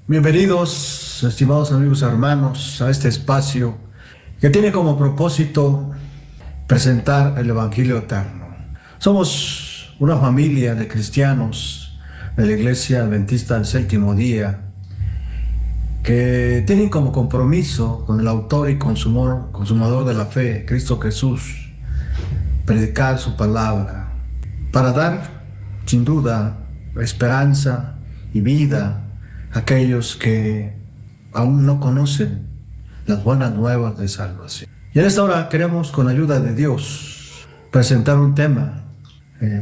Bienvenidos, estimados amigos y hermanos, a este espacio que tiene como propósito presentar el Evangelio eterno. Somos una familia de cristianos de la Iglesia Adventista del Séptimo Día que tienen como compromiso con el autor y consumador de la fe, Cristo Jesús, predicar su palabra para dar, sin duda, esperanza y vida a aquellos que aún no conocen las buenas nuevas de salvación. Y en esta hora queremos, con ayuda de Dios, presentar un tema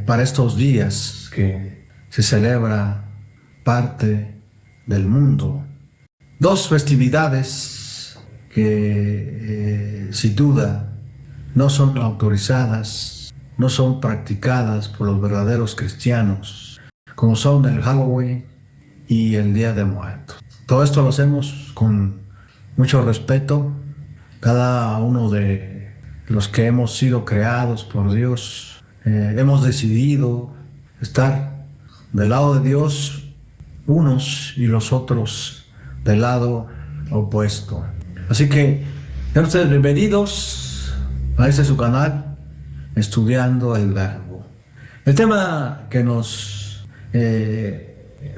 para estos días que se celebra parte del mundo. Dos festividades que sin duda no son autorizadas, no son practicadas por los verdaderos cristianos, como son el Halloween y el Día de Muertos. Todo esto lo hacemos con mucho respeto. Cada uno de los que hemos sido creados por Dios, hemos decidido estar del lado de Dios unos y los otros del lado opuesto. Así que sean ustedes bienvenidos a este su canal, Estudiando el Verbo. El tema que nos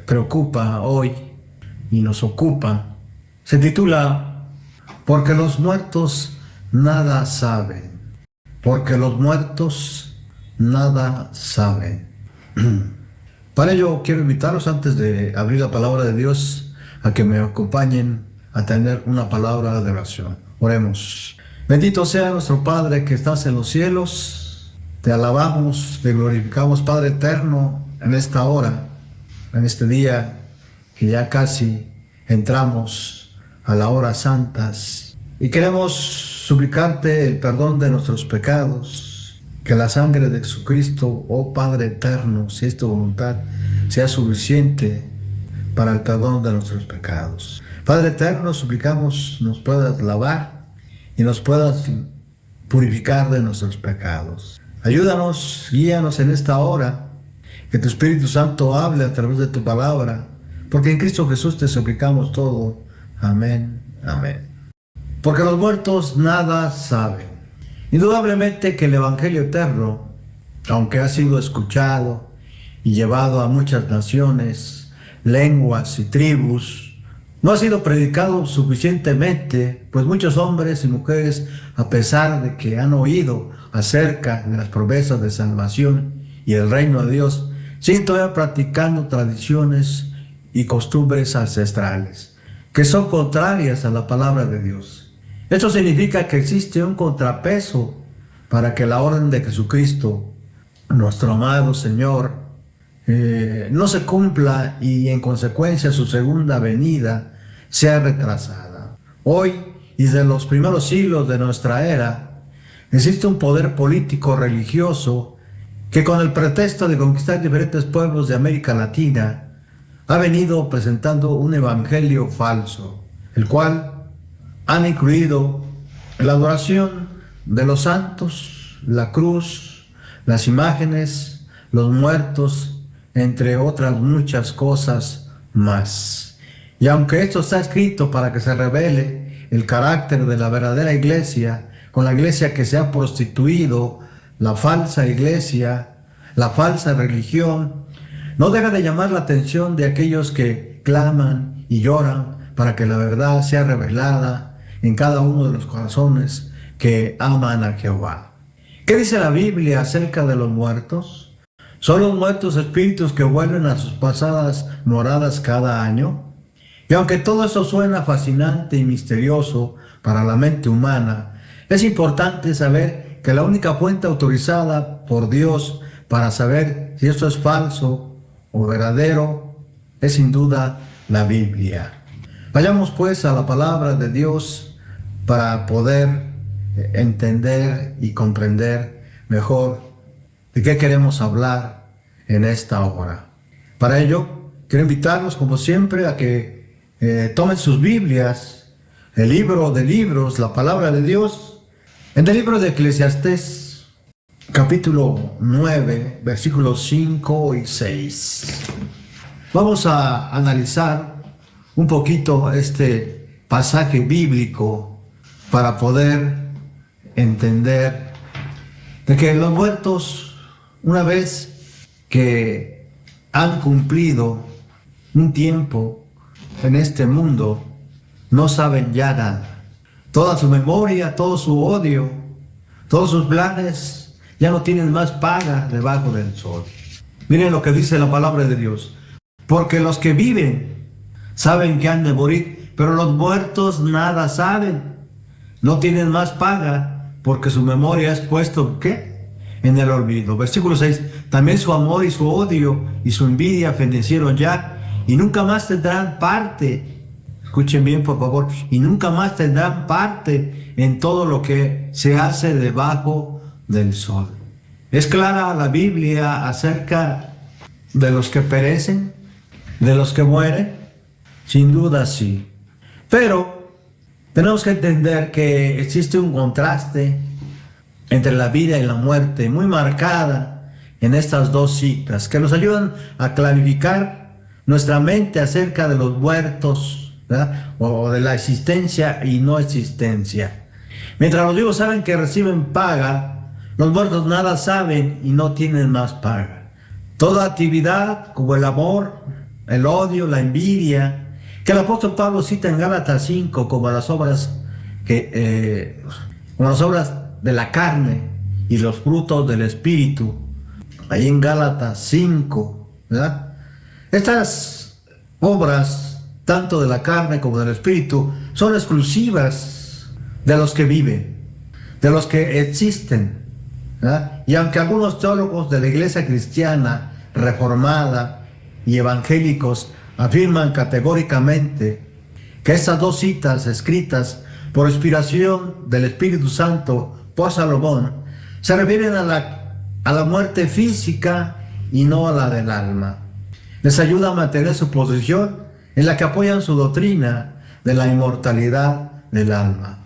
preocupa hoy y nos ocupa se titula Porque los muertos nada saben. Porque los muertos nada saben. Para ello quiero invitarlos, antes de abrir la palabra de Dios, a que me acompañen a tener una palabra de oración. Oremos. Bendito sea nuestro Padre que estás en los cielos. Te alabamos, te glorificamos, Padre eterno, en esta hora, en este día que ya casi entramos a la hora santas, y queremos suplicarte el perdón de nuestros pecados, que la sangre de Jesucristo, oh Padre eterno, si es tu voluntad, sea suficiente para el perdón de nuestros pecados. Padre eterno, suplicamos nos puedas lavar y nos puedas purificar de nuestros pecados. Ayúdanos, guíanos en esta hora, que tu Espíritu Santo hable a través de tu palabra, porque en Cristo Jesús te suplicamos todo. Amén, amén. Porque los muertos nada saben. Indudablemente que el Evangelio eterno, aunque ha sido escuchado y llevado a muchas naciones, lenguas y tribus, no ha sido predicado suficientemente, pues muchos hombres y mujeres, a pesar de que han oído acerca de las promesas de salvación y el reino de Dios, siguen todavía practicando tradiciones y costumbres ancestrales que son contrarias a la palabra de Dios. Esto significa que existe un contrapeso para que la orden de Jesucristo, nuestro amado Señor, no se cumpla, y en consecuencia su segunda venida sea retrasada. Hoy, y desde los primeros siglos de nuestra era, existe un poder político religioso que, con el pretexto de conquistar diferentes pueblos de América Latina, ha venido presentando un evangelio falso, el cual han incluido la adoración de los santos, la cruz, las imágenes, los muertos, entre otras muchas cosas más. Y aunque esto está escrito para que se revele el carácter de la verdadera iglesia, con la iglesia que se ha prostituido, la falsa iglesia, la falsa religión, no deja de llamar la atención de aquellos que claman y lloran para que la verdad sea revelada en cada uno de los corazones que aman a Jehová. ¿Qué dice la Biblia acerca de los muertos? ¿Son los muertos espíritus que vuelven a sus pasadas moradas cada año? Y aunque todo eso suena fascinante y misterioso para la mente humana, es importante saber que la única fuente autorizada por Dios para saber si esto es falso o verdadero es sin duda la Biblia. Vayamos pues a la palabra de Dios para poder entender y comprender mejor de qué queremos hablar en esta hora. Para ello, quiero invitarlos, como siempre, a que tomen sus Biblias, el libro de libros, la palabra de Dios, en el libro de Eclesiastés, capítulo 9, versículos 5 y 6. Vamos a analizar un poquito este pasaje bíblico para poder entender de que los muertos, una vez que han cumplido un tiempo en este mundo, no saben ya nada. Toda su memoria, todo su odio, todos sus planes ya no tienen más paga debajo del sol. Miren lo que dice la palabra de Dios. Porque los que viven saben que han de morir, pero los muertos nada saben. No tienen más paga porque su memoria es puesto, ¿qué? En el olvido. Versículo 6. También su amor y su odio y su envidia fenecieron ya y nunca más tendrán parte. Escuchen bien, por favor. Y nunca más tendrán parte en todo lo que se hace debajo del sol. ¿Es clara la Biblia acerca de los que perecen, de los que mueren? Sin duda sí. Pero tenemos que entender que existe un contraste entre la vida y la muerte muy marcada en estas dos citas que nos ayudan a clarificar nuestra mente acerca de los muertos, ¿verdad? O de la existencia y no existencia. Mientras los vivos saben que reciben paga, los muertos nada saben y no tienen más paga. Toda actividad como el amor, el odio, la envidia, que el apóstol Pablo cita en Gálatas 5 como las obras de la carne y los frutos del Espíritu, ahí en Gálatas 5, ¿verdad? Estas obras, tanto de la carne como del Espíritu, son exclusivas de los que viven, de los que existen, ¿verdad? Y aunque algunos teólogos de la iglesia cristiana reformada y evangélicos afirman categóricamente que estas dos citas escritas por inspiración del Espíritu Santo por Salomón se refieren a la muerte física y no a la del alma. Les ayuda a mantener su posición en la que apoyan su doctrina de la inmortalidad del alma.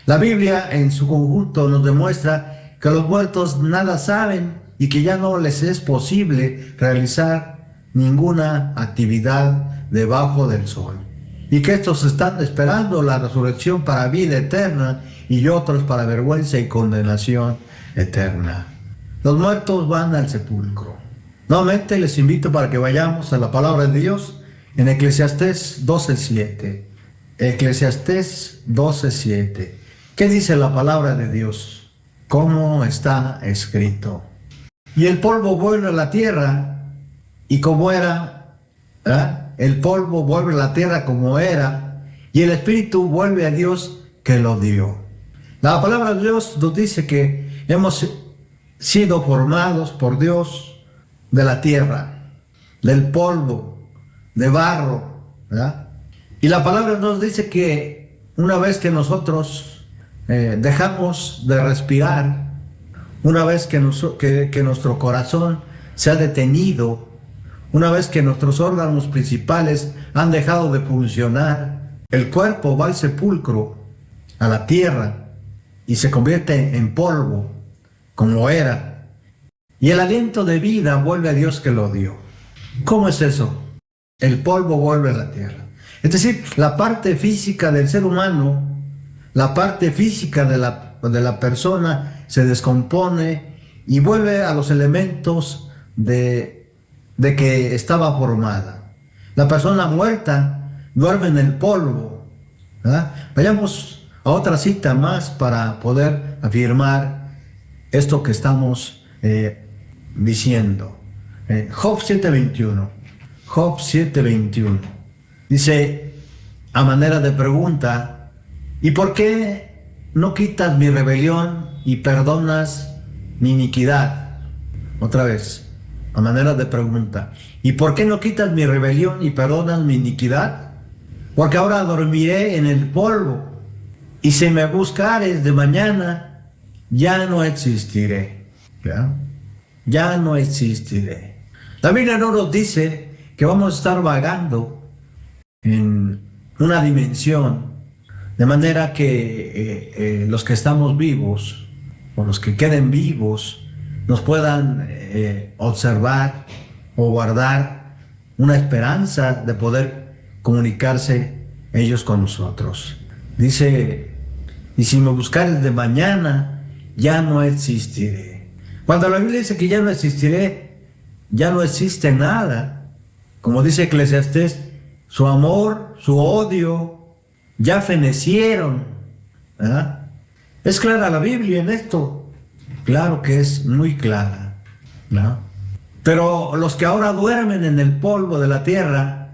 La Biblia en su conjunto nos demuestra que los muertos nada saben y que ya no les es posible realizar ninguna actividad debajo del sol, y que estos están esperando la resurrección para vida eterna y otros para vergüenza y condenación eterna. Los muertos van al sepulcro. Nuevamente les invito para que vayamos a la palabra de Dios en Eclesiastés 12:7. Eclesiastés 12:7. ¿Qué dice la palabra de Dios? ¿Cómo está escrito? Y el polvo vuelve a la tierra, y como era, ¿verdad? El polvo vuelve a la tierra como era, y el espíritu vuelve a Dios que lo dio. La palabra de Dios nos dice que hemos sido formados por Dios de la tierra, del polvo, de barro, ¿verdad? Y la palabra nos dice que una vez que nosotros dejamos de respirar, una vez que nuestro corazón se ha detenido, una vez que nuestros órganos principales han dejado de funcionar, el cuerpo va al sepulcro, a la tierra, y se convierte en polvo, como era. Y el aliento de vida vuelve a Dios que lo dio. ¿Cómo es eso? El polvo vuelve a la tierra. Es decir, la parte física del ser humano, la parte física de la persona se descompone y vuelve a los elementos de que estaba formada. La persona muerta duerme en el polvo, ¿verdad? Vayamos a otra cita más para poder afirmar esto que estamos diciendo. Job 7:21. Job 7:21. Dice, a manera de pregunta, ¿y por qué no quitas mi rebelión y perdonas mi iniquidad? Otra vez, a manera de pregunta, ¿y por qué no quitas mi rebelión y perdonas mi iniquidad? Porque ahora dormiré en el polvo, y si me buscares de mañana, ya no existiré. ¿Ya? Ya no existiré. La Biblia no nos dice que vamos a estar vagando en una dimensión, de manera que los que estamos vivos, o los que queden vivos, nos puedan observar o guardar una esperanza de poder comunicarse ellos con nosotros. Dice, y si me buscares de mañana, ya no existiré. Cuando la Biblia dice que ya no existiré, ya no existe nada. Como dice Eclesiastés, su amor, su odio, ya fenecieron, ¿verdad? ¿Es clara la Biblia en esto? Claro que es muy clara, ¿no? Pero los que ahora duermen en el polvo de la tierra,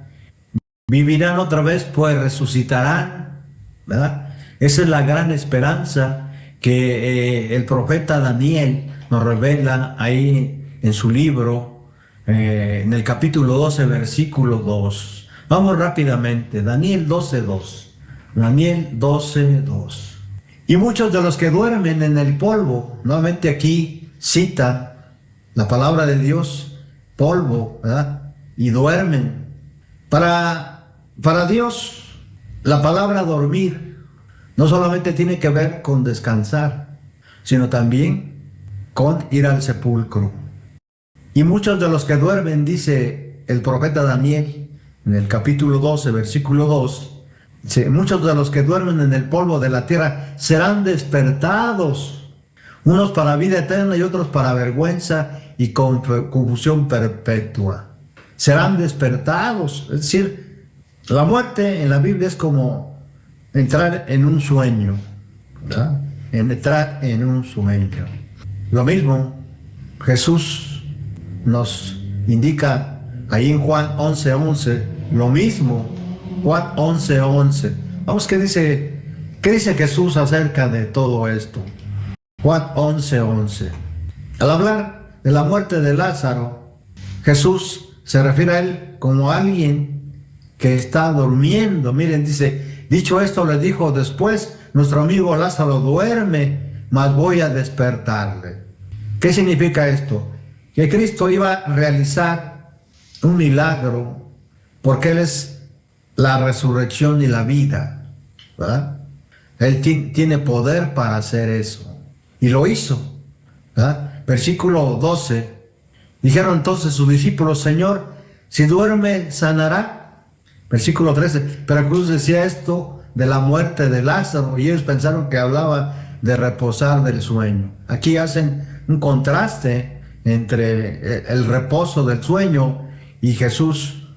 vivirán otra vez, pues resucitarán, ¿verdad? Esa es la gran esperanza que el profeta Daniel nos revela ahí en su libro, en el capítulo 12, versículo 2. Vamos rápidamente, Daniel 12:2. Daniel 12:2. Y muchos de los que duermen en el polvo, nuevamente aquí cita la palabra de Dios, polvo, ¿verdad? Y duermen. Para Dios, la palabra dormir no solamente tiene que ver con descansar, sino también con ir al sepulcro. Y muchos de los que duermen, dice el profeta Daniel, en el capítulo 12, versículo 2, dice, muchos de los que duermen en el polvo de la tierra serán despertados, unos para vida eterna y otros para vergüenza y confusión perpetua. Serán despertados, es decir, la muerte en la Biblia es como entrar en un sueño, ¿verdad? Entrar en un sueño. Lo mismo Jesús nos indica ahí en Juan 11:11, lo mismo, Juan 11:11. Vamos, ¿qué dice Jesús acerca de todo esto? Juan 11:11. Al hablar de la muerte de Lázaro, Jesús se refiere a él como alguien que está durmiendo. Miren, dice, dicho esto, le dijo después, nuestro amigo Lázaro duerme, mas voy a despertarle. ¿Qué significa esto? Que Cristo iba a realizar un milagro, porque Él es la resurrección y la vida, ¿verdad? Él tiene poder para hacer eso. Y lo hizo, ¿verdad? Versículo 12. Dijeron entonces sus discípulos, Señor, si duerme, sanará. Versículo 13. Pero Jesús decía esto de la muerte de Lázaro, y ellos pensaron que hablaba de reposar del sueño. Aquí hacen un contraste entre el reposo del sueño y Jesús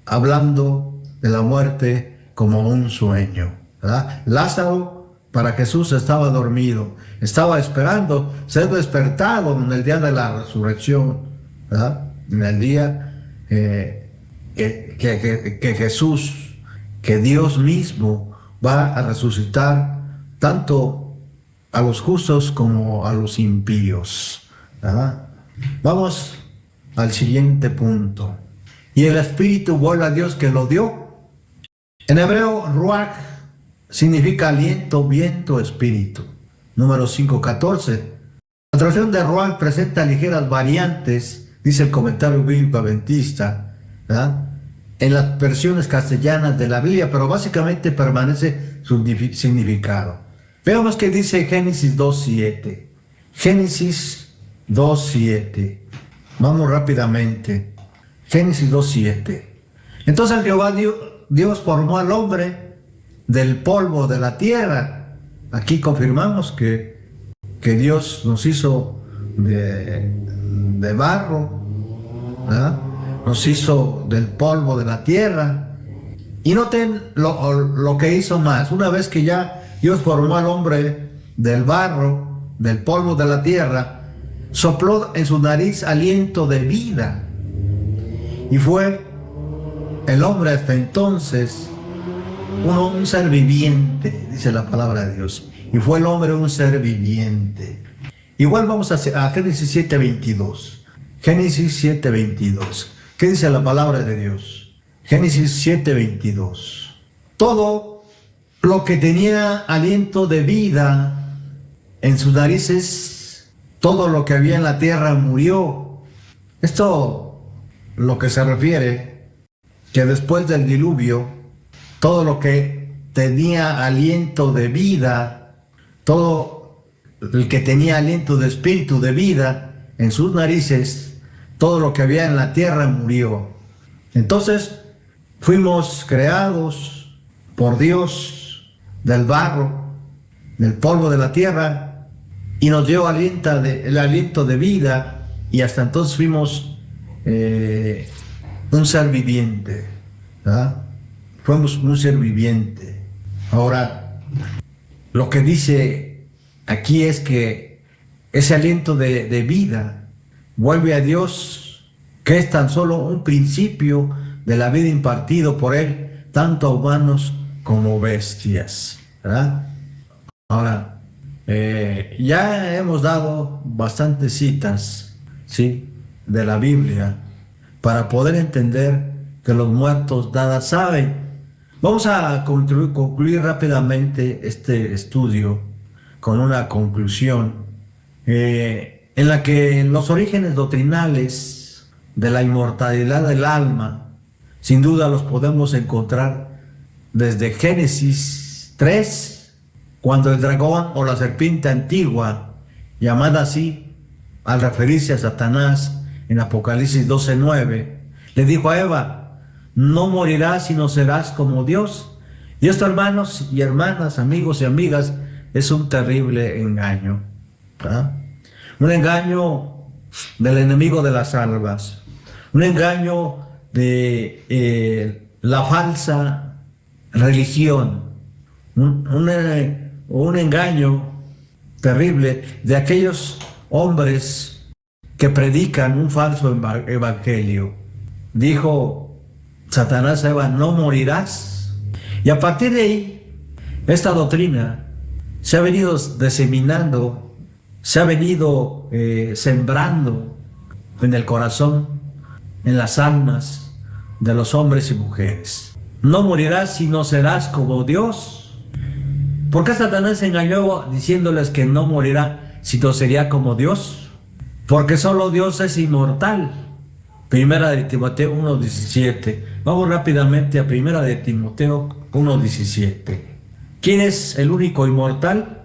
hablando de la muerte como un sueño, ¿verdad? Lázaro para Jesús estaba dormido, estaba esperando ser despertado en el día de la resurrección, ¿verdad? En el día que Jesús, que Dios mismo va a resucitar tanto a los justos como a los impíos, ¿verdad? Vamos al siguiente punto. Y el Espíritu vuelve a Dios que lo dio. En hebreo, ruach significa aliento, viento, espíritu. Número 5:14. La traducción de ruach presenta ligeras variantes, dice el comentario bíblico adventista, ¿verdad?, en las versiones castellanas de la Biblia, pero básicamente permanece su significado. Veamos qué dice Génesis 2:7. Génesis 2:7. Vamos rápidamente. Génesis 2:7. Entonces Jehová Dios formó al hombre del polvo de la tierra. Aquí confirmamos que Dios nos hizo de barro, ¿verdad? Nos hizo del polvo de la tierra. Y noten lo que hizo más. Una vez que ya Dios formó al hombre del barro, del polvo de la tierra, sopló en su nariz aliento de vida. Y fue el hombre hasta entonces un ser viviente, dice la palabra de Dios. Y fue el hombre un ser viviente. Igual vamos a Génesis 7:22. Génesis 7:22. ¿Qué dice la palabra de Dios? Génesis 7:22. Todo lo que tenía aliento de vida en sus narices, todo lo que había en la tierra murió. Esto lo que se refiere que después del diluvio, todo lo que tenía aliento de vida, todo el que tenía aliento de espíritu de vida en sus narices, todo lo que había en la tierra murió. Entonces, Fuimos creados por Dios del barro, del polvo de la tierra, y nos dio el aliento de vida, y hasta entonces fuimos un ser viviente, ¿verdad? Fuimos un ser viviente. Ahora, lo que dice aquí es que ese aliento de vida vuelve a Dios, que es tan solo un principio de la vida impartido por Él, tanto a humanos como bestias, ¿verdad? Ahora, ya hemos dado bastantes citas, ¿sí?, de la Biblia para poder entender que los muertos nada saben. Vamos a concluir rápidamente este estudio con una conclusión en la que los orígenes doctrinales de la inmortalidad del alma, sin duda los podemos encontrar desde Génesis 3, cuando el dragón o la serpiente antigua, llamada así al referirse a Satanás en Apocalipsis 12:9, le dijo a Eva: no morirás sino serás como Dios. Y esto, hermanos y hermanas, amigos y amigas, es un terrible engaño, ¿verdad? Un engaño del enemigo de las almas, un engaño de la falsa religión, un engaño terrible de aquellos hombres que predican un falso evangelio. Dijo Satanás a Eva: no morirás. Y a partir de ahí, esta doctrina se ha venido diseminando, se ha venido sembrando en el corazón, en las almas de los hombres y mujeres. No morirás sino serás como Dios. ¿Por qué Satanás engañó diciéndoles que no morirá sino sería como Dios? Porque solo Dios es inmortal. Primera de Timoteo 1:17. Vamos rápidamente a Primera de Timoteo 1:17. ¿Quién es el único inmortal?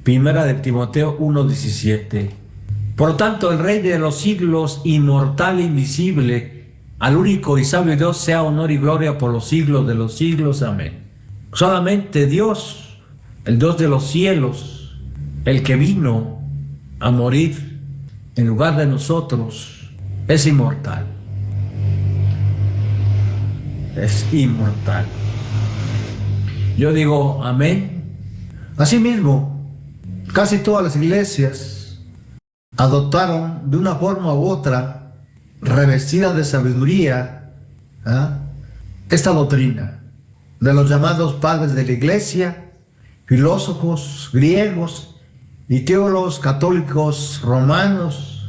Primera de Timoteo 1:17. Por lo tanto, el Rey de los siglos, inmortal e invisible, al único y sabio Dios, sea honor y gloria por los siglos de los siglos. Amén. Solamente Dios, el Dios de los cielos, el que vino a morir en lugar de nosotros, es inmortal. Es inmortal. Yo digo amén. Asimismo, casi todas las iglesias adoptaron de una forma u otra, revestida de sabiduría, esta doctrina de los llamados padres de la iglesia, filósofos griegos y teólogos católicos romanos,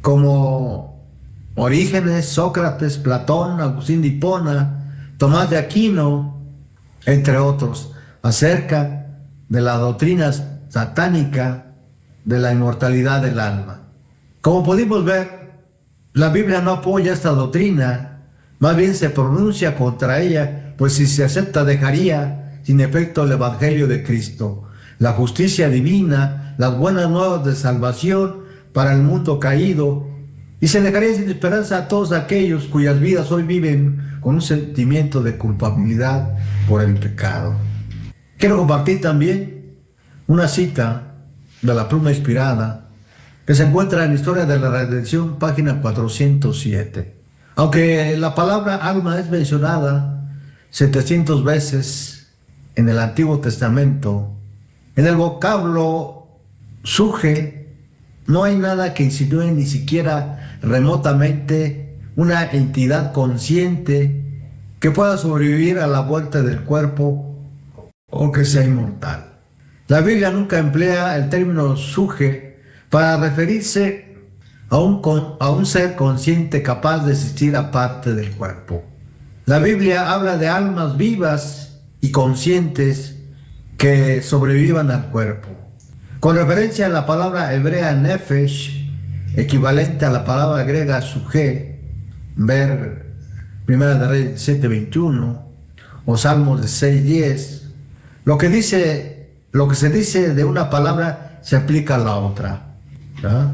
como Orígenes, Sócrates, Platón, Agustín de Hipona, Tomás de Aquino, entre otros, acerca de la doctrina satánica de la inmortalidad del alma. Como pudimos ver, la Biblia no apoya esta doctrina, más bien se pronuncia contra ella, pues si se acepta dejaría sin efecto el Evangelio de Cristo, la justicia divina, las buenas nuevas de salvación para el mundo caído, y se dejaría sin esperanza a todos aquellos cuyas vidas hoy viven con un sentimiento de culpabilidad por el pecado. Quiero compartir también una cita de la pluma inspirada que se encuentra en la Historia de la Redención, página 407. Aunque la palabra alma es mencionada 700 veces en el Antiguo Testamento, en el vocablo suje no hay nada que insinúe ni siquiera remotamente una entidad consciente que pueda sobrevivir a la vuelta del cuerpo o que sea inmortal. La Biblia nunca emplea el término suje para referirse a un ser consciente capaz de existir aparte del cuerpo. La Biblia habla de almas vivas y conscientes que sobrevivan al cuerpo. Con referencia a la palabra hebrea nefesh, equivalente a la palabra griega suje, ver Primera de Reyes 7:21 o Salmos de 6:10, lo que se dice de una palabra se aplica a la otra, ¿verdad?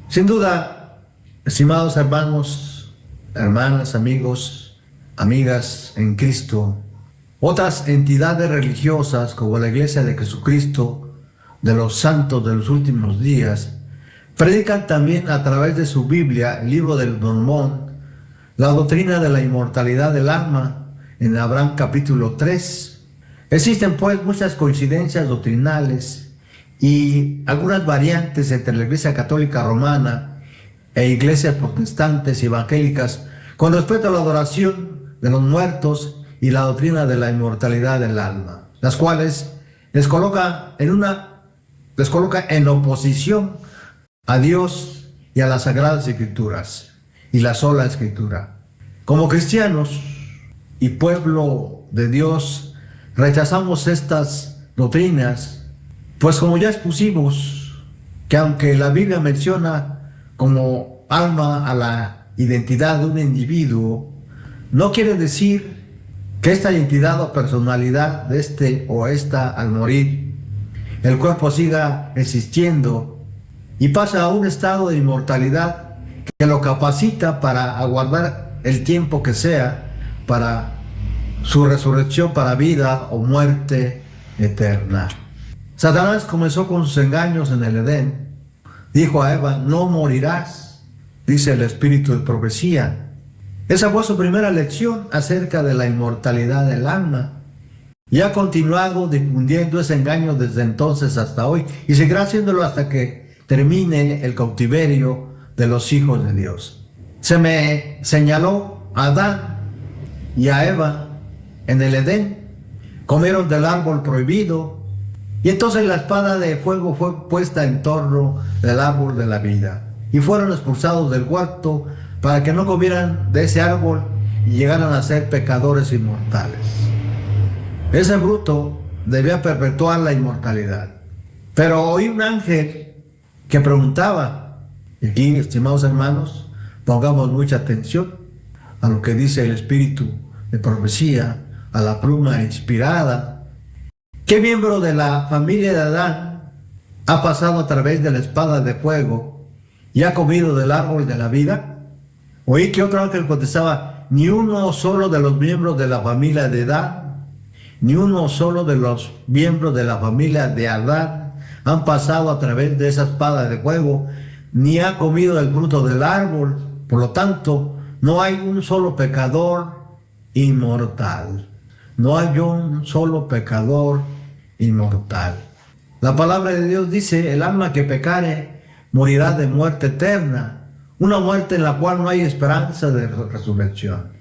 Sin duda, estimados hermanos, hermanas, amigos, amigas en Cristo, otras entidades religiosas como la Iglesia de Jesucristo de los Santos de los Últimos Días predican también a través de su Biblia, el Libro del Mormón, la doctrina de la inmortalidad del alma en Abraham capítulo 3. Existen pues muchas coincidencias doctrinales y algunas variantes entre la Iglesia Católica Romana e iglesias protestantes y evangélicas con respecto a la adoración de los muertos y la doctrina de la inmortalidad del alma, las cuales les coloca en oposición a Dios y a las Sagradas Escrituras y la sola Escritura. Como cristianos y pueblo de Dios, rechazamos estas doctrinas, pues como ya expusimos, que aunque la Biblia menciona como alma a la identidad de un individuo, no quiere decir que esta identidad o personalidad de este o esta al morir, el cuerpo siga existiendo y pasa a un estado de inmortalidad que lo capacita para aguardar el tiempo que sea para su resurrección para vida o muerte eterna. Satanás comenzó con sus engaños en el Edén. Dijo a Eva, no morirás, dice el espíritu de profecía. Esa fue su primera lección acerca de la inmortalidad del alma. Y ha continuado difundiendo ese engaño desde entonces hasta hoy y seguirá haciéndolo hasta que termine el cautiverio de los hijos de Dios. Se me señaló a Adán y a Eva en el Edén, comieron del árbol prohibido y entonces la espada de fuego fue puesta en torno del árbol de la vida y fueron expulsados del huerto para que no comieran de ese árbol y llegaran a ser pecadores inmortales. Ese bruto debía perpetuar la inmortalidad. Pero oí un ángel que preguntaba, y aquí, estimados hermanos, pongamos mucha atención a lo que dice el espíritu de profecía, a la pluma inspirada. ¿Qué miembro de la familia de Adán ha pasado a través de la espada de fuego y ha comido del árbol de la vida? Oí que otro ángel contestaba, ni uno solo de los miembros de la familia de Adán, ni uno solo de los miembros de la familia de Adán han pasado a través de esa espada de fuego, ni ha comido del fruto del árbol. Por lo tanto, no hay un solo pecador inmortal. No hay un solo pecador inmortal. La palabra de Dios dice, el alma que pecare morirá de muerte eterna, una muerte en la cual no hay esperanza de resurrección.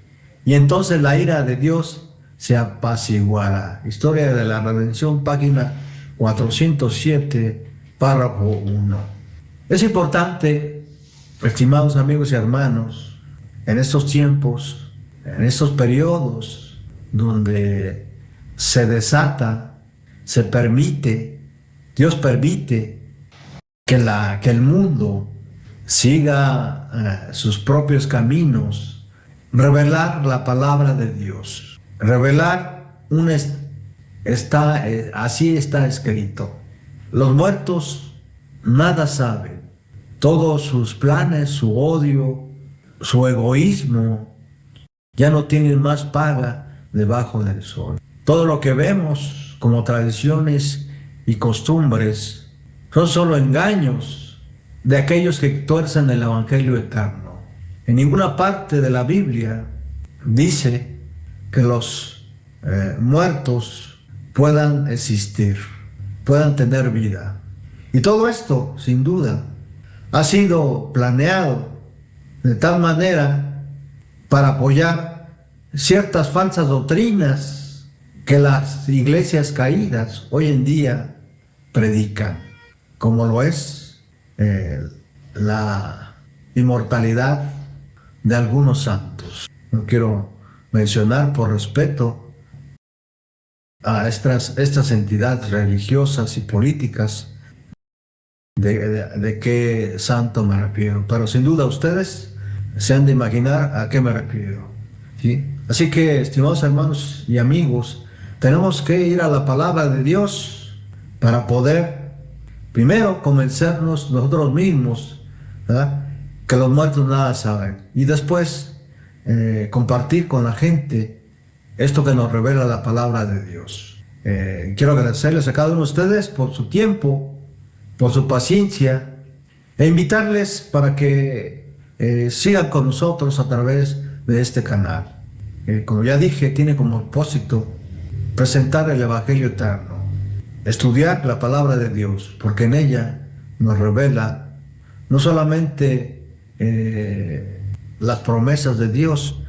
Y entonces la ira de Dios se apaciguará. Historia de la Redención, página 407, párrafo 1. Es importante, estimados amigos y hermanos, en estos tiempos, en estos periodos donde se desata, se permite, Dios permite que el mundo siga sus propios caminos, revelar la palabra de Dios, revelar así está escrito. Los muertos nada saben. Todos sus planes, su odio, su egoísmo, ya no tienen más paga debajo del sol. Todo lo que vemos como tradiciones y costumbres son solo engaños de aquellos que tuercen el evangelio eterno. En ninguna parte de la Biblia dice que los muertos puedan existir, puedan tener vida. Y todo esto, sin duda, ha sido planeado de tal manera para apoyar ciertas falsas doctrinas que las iglesias caídas hoy en día predican, como lo es la inmortalidad de algunos santos. No quiero mencionar por respeto a estas entidades religiosas y políticas de qué santo me refiero, pero sin duda ustedes se han de imaginar a qué me refiero, ¿sí? Así que, estimados hermanos y amigos, tenemos que ir a la palabra de Dios para poder primero convencernos nosotros mismos, ¿verdad?, que los muertos nada saben, y después compartir con la gente esto que nos revela la palabra de Dios. Quiero agradecerles a cada uno de ustedes por su tiempo, por su paciencia, e invitarles para que sigan con nosotros a través de este canal. Como ya dije, tiene como propósito presentar el Evangelio eterno, estudiar la palabra de Dios, porque en ella nos revela no solamente las promesas de Dios,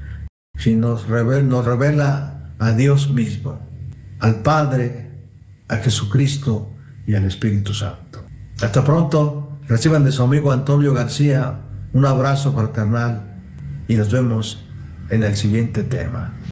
sino nos revela a Dios mismo, al Padre, a Jesucristo y al Espíritu Santo. Hasta pronto, reciban de su amigo Antonio García un abrazo fraternal y nos vemos en el siguiente tema.